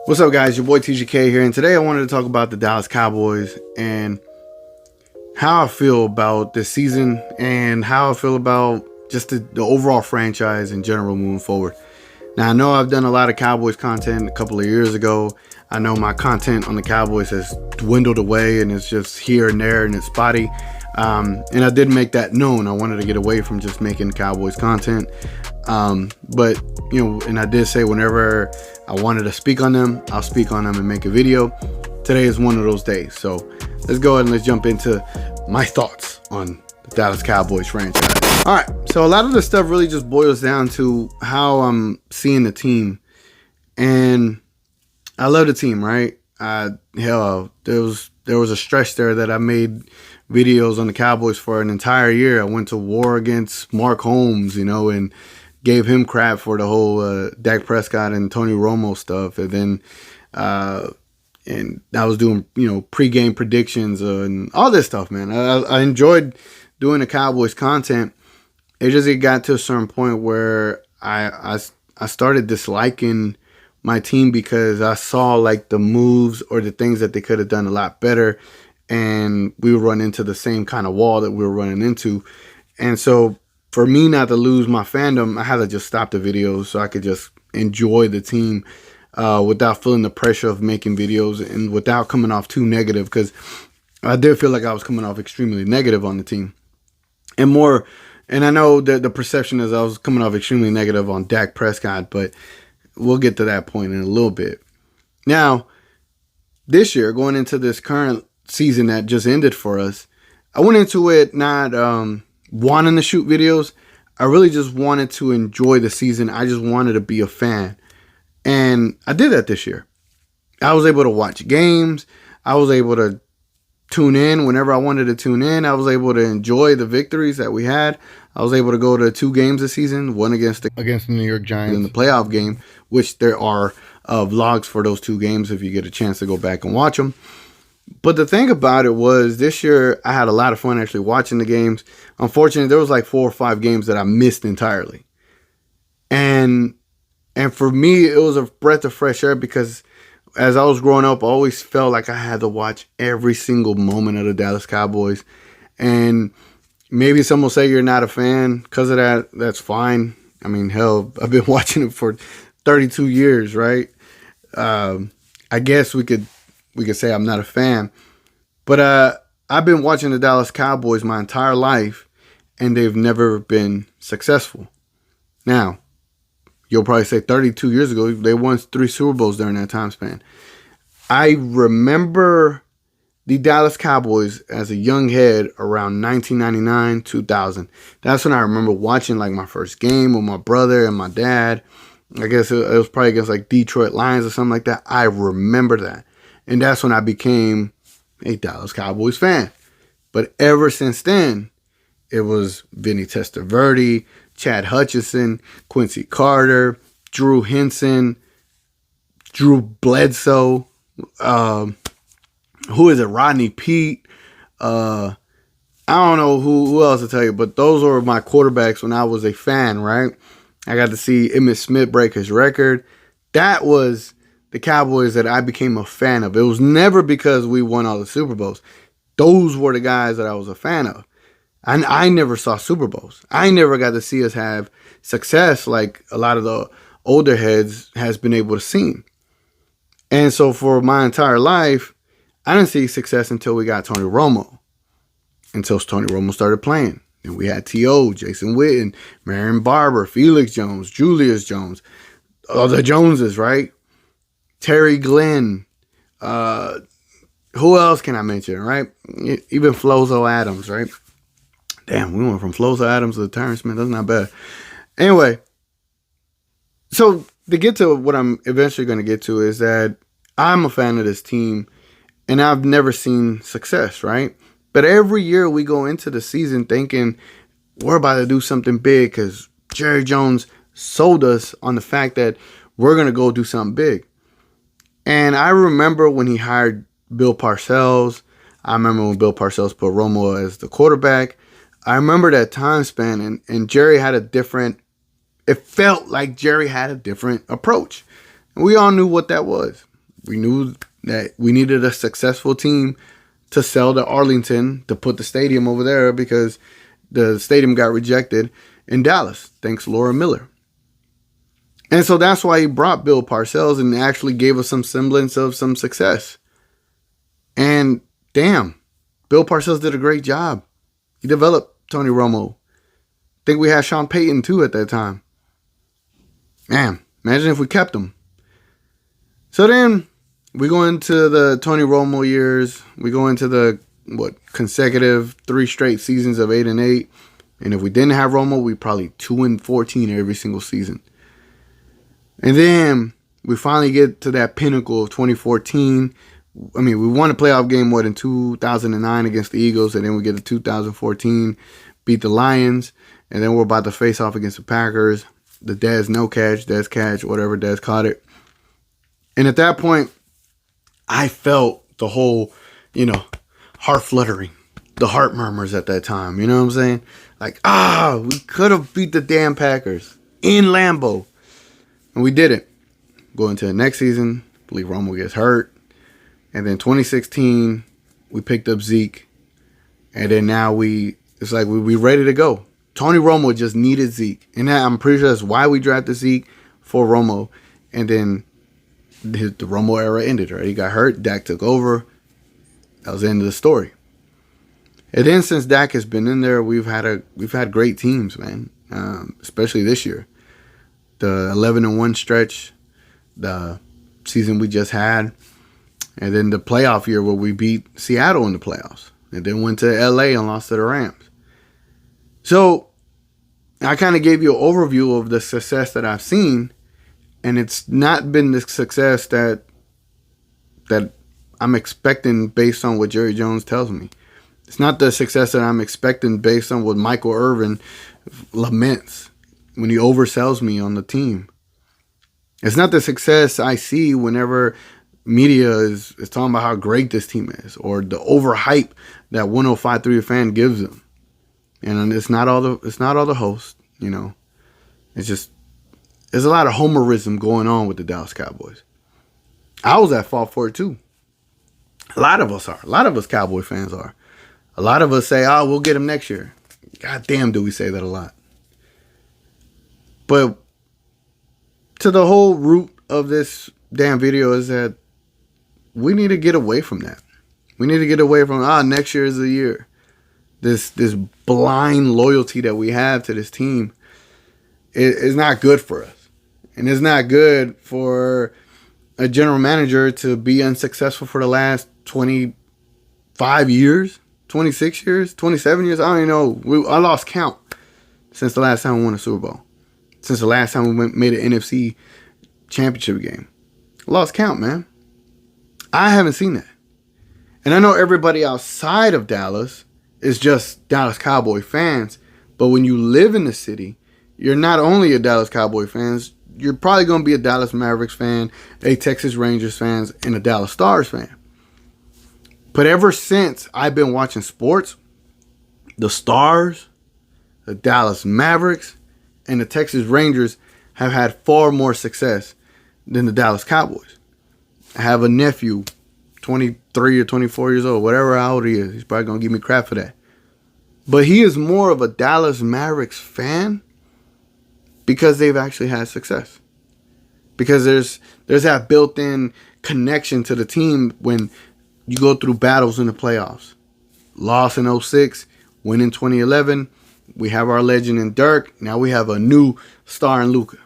What's up, guys? Your boy TGK here, and today I wanted to talk about the Dallas Cowboys and how I feel about this season and how I feel about just the overall franchise in general moving forward. Now, I know I've done a lot of Cowboys content a couple of years ago. I know my content on the Cowboys has dwindled away and it's just here and there and it's spotty. And I did make that known. I wanted to get away from just making Cowboys content. But, and I did say whenever I wanted to speak on them, I'll speak on them and make a video. Today is one of those days. So let's go ahead and let's jump into my thoughts on the Dallas Cowboys franchise. All right. So a lot of the stuff really just boils down to how I'm seeing the team. And I love the team, right? Hell, there was a stretch there that I made videos on the Cowboys for an entire year. I went to war against Mark Holmes, and gave him crap for the whole Dak Prescott and Tony Romo stuff. And then and I was doing, pregame predictions and all this stuff, man. I enjoyed doing the Cowboys content. It got to a certain point where I started disliking my team because I saw like the moves or the things that they could have done a lot better. And we would run into the same kind of wall that we were running into. And so for me not to lose my fandom, I had to just stop the videos so I could just enjoy the team without feeling the pressure of making videos and without coming off too negative, because I did feel like I was coming off extremely negative on the team. And I know that the perception is I was coming off extremely negative on Dak Prescott, but we'll get to that point in a little bit. Now, this year, going into this current season that just ended for us, I went into it not wanting to shoot videos. I really just wanted to enjoy the season. I just wanted to be a fan. And I did that this year. I was able to watch games. I was able to tune in whenever I wanted to tune in. I was able to enjoy the victories that we had. I was able to go to 2 games this season, one against the New York Giants in the playoff game, which there are vlogs for those 2 games if you get a chance to go back and watch them. But the thing about it was this year I had a lot of fun actually watching the games. Unfortunately, there was like 4 or 5 games that I missed entirely. And for me, it was a breath of fresh air because as I was growing up, I always felt like I had to watch every single moment of the Dallas Cowboys. And maybe some will say you're not a fan because of that. That's fine. I mean, hell, I've been watching it for 32 years, right? I guess we could say I'm not a fan. But I've been watching the Dallas Cowboys my entire life, and they've never been successful. Now, you'll probably say 32 years ago, they won 3 Super Bowls during that time span. I remember the Dallas Cowboys as a young head around 1999, 2000. That's when I remember watching like my first game with my brother and my dad. I guess it was probably against like Detroit Lions or something like that. I remember that. And that's when I became a Dallas Cowboys fan. But ever since then, it was Vinny Testaverde, Chad Hutchinson, Quincy Carter, Drew Henson, Drew Bledsoe, who is it? Rodney Peete. I don't know who else to tell you, but those were my quarterbacks when I was a fan, right? I got to see Emmitt Smith break his record. That was the Cowboys that I became a fan of. It was never because we won all the Super Bowls. Those were the guys that I was a fan of. And I never saw Super Bowls. I never got to see us have success like a lot of the older heads has been able to see. And so for my entire life, I didn't see success until we got Tony Romo. Until Tony Romo started playing. And we had T.O., Jason Witten, Marion Barber, Felix Jones, Julius Jones. All the Joneses, right? Terry Glenn. Who else can I mention, right? Even Flozo Adams, right? Damn, we went from Flozo Adams to Terrence Smith. That's not bad. Anyway, so to get to what I'm eventually going to get to is that I'm a fan of this team, and I've never seen success, right? But every year we go into the season thinking we're about to do something big because Jerry Jones sold us on the fact that we're going to go do something big. And I remember when he hired Bill Parcells. I remember when Bill Parcells put Romo as the quarterback. I remember that time span, and Jerry had a different, it felt like Jerry had a different approach. And we all knew what that was. We knew that we needed a successful team to sell to Arlington, to put the stadium over there, because the stadium got rejected in Dallas, thanks Laura Miller. And so that's why he brought Bill Parcells and actually gave us some semblance of some success. And damn, Bill Parcells did a great job. He developed Tony Romo. I think we had Sean Payton too at that time. Man, imagine if we kept him. So then we go into the Tony Romo years. We go into the consecutive 3 straight seasons of 8-8. And if we didn't have Romo, we probably 2-14 every single season. And then we finally get to that pinnacle of 2014. I mean, we won a playoff game more than 2009 against the Eagles, and then we get to 2014, beat the Lions, and then we're about to face off against the Packers. The Dez no catch, Dez catch, whatever, Dez caught it. And at that point, I felt the whole, heart fluttering, the heart murmurs at that time. You know what I'm saying? Like, we could have beat the damn Packers in Lambeau. And we didn't. Go into the next season, I believe Romo gets hurt. And then 2016, we picked up Zeke. And then now it's like we ready to go. Tony Romo just needed Zeke. And I'm pretty sure that's why we drafted Zeke for Romo. And then the Romo era ended, right? He got hurt. Dak took over. That was the end of the story. And then since Dak has been in there, we've had great teams, man. Especially this year. The 11-1 stretch, the season we just had, and then the playoff year where we beat Seattle in the playoffs, and then went to LA and lost to the Rams. So I kind of gave you an overview of the success that I've seen, and it's not been the success that I'm expecting based on what Jerry Jones tells me. It's not the success that I'm expecting based on what Michael Irvin laments when he oversells me on the team. It's not the success I see whenever media is talking about how great this team is, or the overhype that 105.3 fan gives them. And it's not all the hosts, It's just, there's a lot of homerism going on with the Dallas Cowboys. I was at fault for it too. A lot of us are. A lot of us Cowboy fans are. A lot of us say, we'll get him next year. God damn, do we say that a lot. But to the whole root of this damn video is that we need to get away from that. We need to get away from, next year is the year. This blind loyalty that we have to this team is not good for us. And it's not good for a general manager to be unsuccessful for the last 25 years, 26 years, 27 years. I don't even know. I lost count since the last time we won a Super Bowl. Since the last time we made an NFC championship game. Lost count, man. I haven't seen that. And I know everybody outside of Dallas is just Dallas Cowboy fans. But when you live in the city, you're not only a Dallas Cowboy fans, you're probably going to be a Dallas Mavericks fan, a Texas Rangers fan, and a Dallas Stars fan. But ever since I've been watching sports, the Stars, the Dallas Mavericks, and the Texas Rangers have had far more success than the Dallas Cowboys. I have a nephew, 23 or 24 years old, whatever how old he is. He's probably going to give me crap for that. But he is more of a Dallas Mavericks fan because they've actually had success. Because there's that built-in connection to the team when you go through battles in the playoffs. Loss in 2006, win in 2011. We have our legend in Dirk. Now we have a new star in Luka.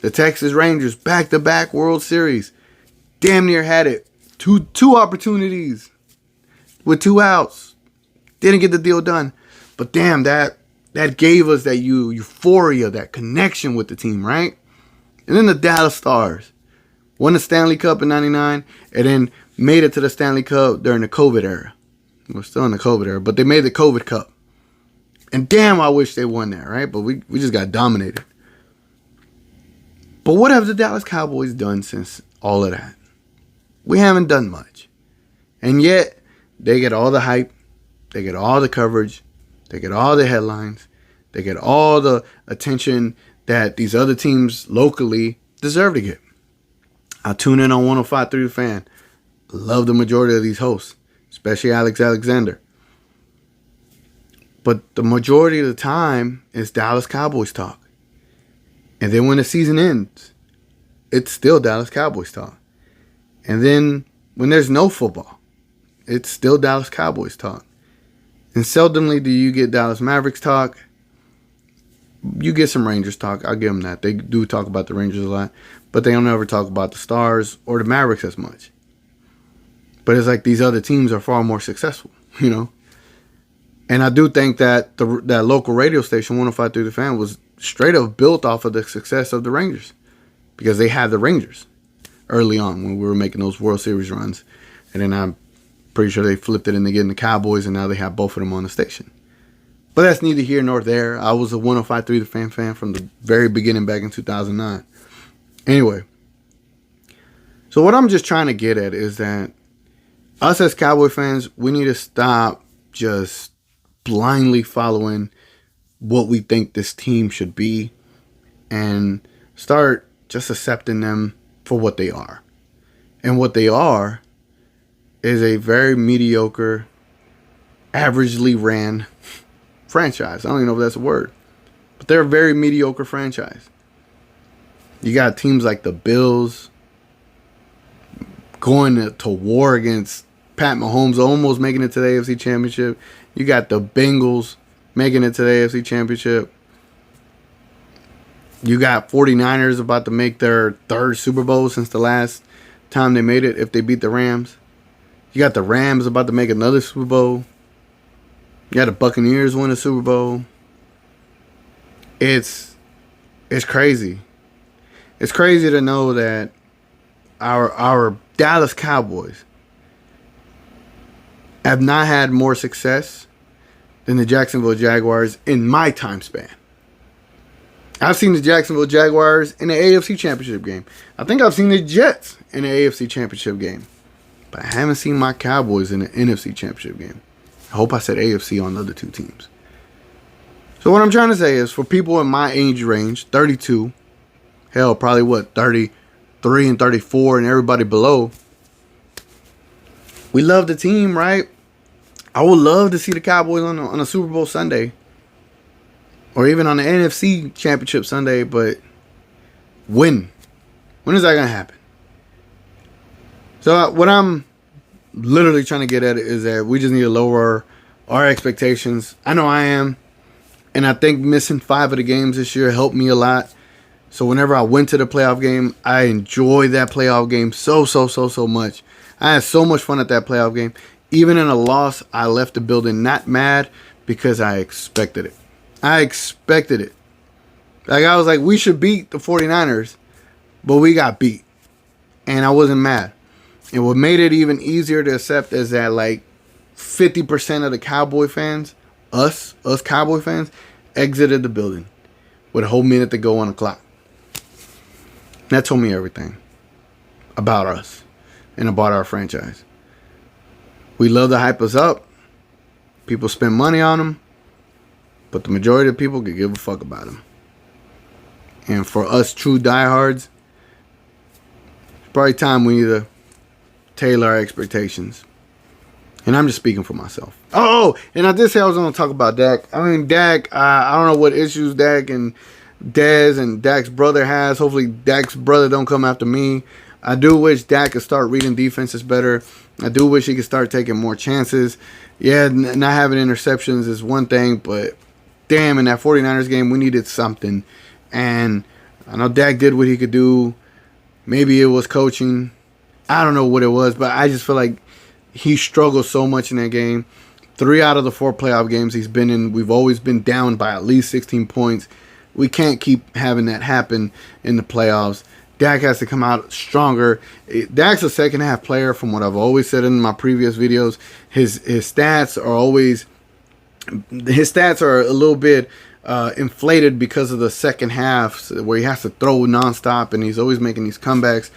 The Texas Rangers, back-to-back World Series. Damn near had it. Two opportunities with 2 outs. Didn't get the deal done. But damn, that gave us that euphoria, that connection with the team, right? And then the Dallas Stars won the Stanley Cup in 99 and then made it to the Stanley Cup during the COVID era. We're still in the COVID era, but they made the COVID Cup. And damn, I wish they won that, right? But we just got dominated. But what have the Dallas Cowboys done since all of that? We haven't done much. And yet, they get all the hype. They get all the coverage. They get all the headlines. They get all the attention that these other teams locally deserve to get. I tune in on 105.3 The Fan. Love the majority of these hosts, especially Alex Alexander. But the majority of the time is Dallas Cowboys talk. And then when the season ends, it's still Dallas Cowboys talk. And then when there's no football, it's still Dallas Cowboys talk. And seldomly do you get Dallas Mavericks talk. You get some Rangers talk. I'll give them that. They do talk about the Rangers a lot. But they don't ever talk about the Stars or the Mavericks as much. But it's like these other teams are far more successful, you know. And I do think that that local radio station, 105.3 The Fan, was straight up built off of the success of the Rangers. Because they had the Rangers early on when we were making those World Series runs. And then I'm pretty sure they flipped it into getting the Cowboys, and now they have both of them on the station. But that's neither here nor there. I was a 105.3 The fan from the very beginning back in 2009. Anyway. So what I'm just trying to get at is that us as Cowboy fans, we need to stop just blindly following what we think this team should be and start just accepting them for what they are. And what they are is a very mediocre, averagely ran franchise. I don't even know if that's a word. But they're a very mediocre franchise. You got teams like the Bills going to war against Pat Mahomes, almost making it to the AFC Championship. You got the Bengals making it to the AFC Championship. You got 49ers about to make their third Super Bowl since the last time they made it, if they beat the Rams. You got the Rams about to make another Super Bowl. You got the Buccaneers win a Super Bowl. It's crazy. It's crazy to know that our Dallas Cowboys have not had more success than the Jacksonville Jaguars in my time span. I've seen the Jacksonville Jaguars in the AFC Championship game. I think I've seen the Jets in the AFC Championship game. But I haven't seen my Cowboys in the NFC Championship game. I hope I said AFC on the other two teams. So what I'm trying to say is, for people in my age range, 32, hell, probably 33 and 34 and everybody below, we love the team, right? I would love to see the Cowboys on a Super Bowl Sunday. Or even on the NFC Championship Sunday, but when? When is that going to happen? So what I'm literally trying to get at is that we just need to lower our expectations. I know I am. And I think missing 5 of the games this year helped me a lot. So whenever I went to the playoff game, I enjoyed that playoff game so much. I had so much fun at that playoff game. Even in a loss, I left the building not mad because I expected it. I expected it. Like, I was like, we should beat the 49ers, but we got beat. And I wasn't mad. And what made it even easier to accept is that, like, 50% of the Cowboy fans, us Cowboy fans, exited the building with a whole minute to go on the clock. That told me everything about us and about our franchise. We love to hype us up. People spend money on them. But the majority of people could give a fuck about them. And for us true diehards, it's probably time we need to tailor our expectations. And I'm just speaking for myself. Oh, and I did say I was going to talk about Dak. I mean, Dak, I don't know what issues Dak and Dez and Dak's brother has. Hopefully Dak's brother don't come after me. I do wish Dak could start reading defenses better. I do wish he could start taking more chances. Yeah, not having interceptions is one thing, but damn, in that 49ers game, we needed something. And I know Dak did what he could do. Maybe it was coaching. I don't know what it was, but I just feel like he struggled so much in that game. 3 out of the 4 playoff games he's been in, we've always been down by at least 16 points. We can't keep having that happen in the playoffs. Dak has to come out stronger. Dak's a second half player, from what I've always said in my previous videos. His stats are a little bit inflated because of the second half, where he has to throw nonstop and he's always making these comebacks.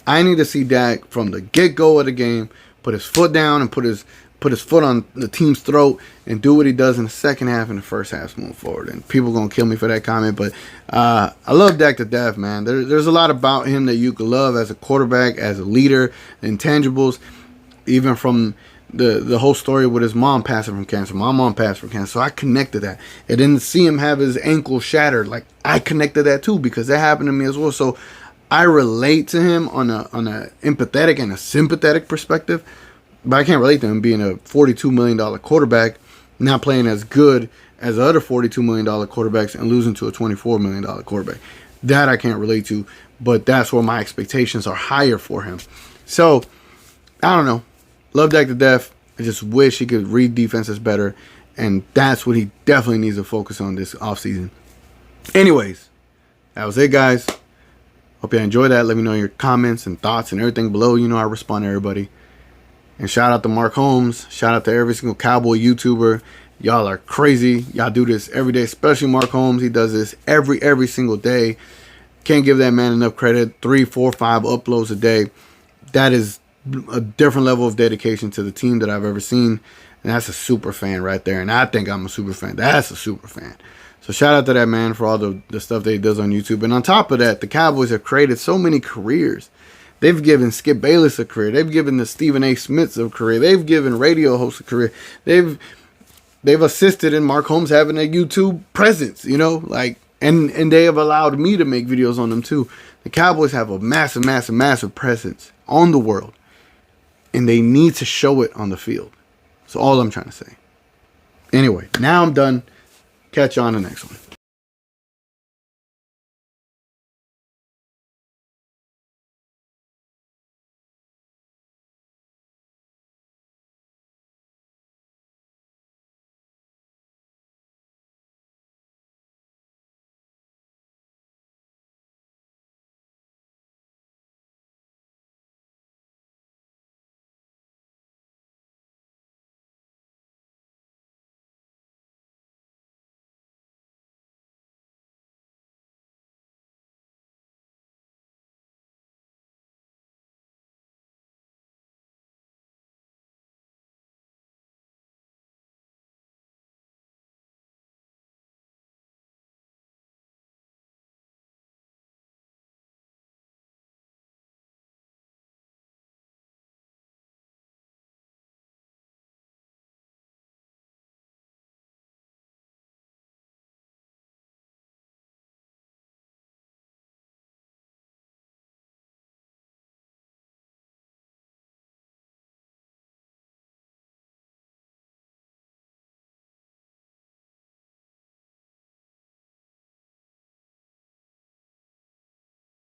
I need to see Dak from the get-go of the game put his foot down and put his put his foot on the team's throat and do what he does in the second half and the first half moving forward. And people gonna kill me for that comment, but I love Dak to death, man. There's a lot about him that you could love as a quarterback, as a leader, intangibles, even from the whole story with his mom passing from cancer. My mom passed from cancer, so I connected that. And then to see him have his ankle shattered, like, I connected that too, because that happened to me as well. So I relate to him on a empathetic and a sympathetic perspective, but I can't relate to him being a $42 million quarterback, not playing as good as the other $42 million quarterbacks and losing to a $24 million quarterback. That I can't relate to, but that's where my expectations are higher for him. So, I don't know. Love Dak to death. I just wish he could read defenses better, and that's what he definitely needs to focus on this offseason. Anyways, that was it, guys. Hope you enjoyed that. Let me know your comments and thoughts and everything below. You know I respond to everybody. And shout out to Mark Holmes. Shout out to every single Cowboy YouTuber. Y'all are crazy. Y'all do this every day, especially Mark Holmes. He does this every single day. Can't give that man enough credit. 3, 4, 5 uploads a day. That is a different level of dedication to the team that I've ever seen. And that's a super fan right there. And I think I'm a super fan. That's a super fan. So shout out to that man for all the stuff that he does on YouTube. And on top of that, the Cowboys have created so many careers. They've given Skip Bayless a career. They've given the Stephen A. Smiths a career. They've given radio hosts a career. They've assisted in Mark Holmes having a YouTube presence, you know, like, and they have allowed me to make videos on them too. The Cowboys have a massive presence on the world, and they need to show it on the field. That's all I'm trying to say. Anyway, now I'm done. Catch you on the next one.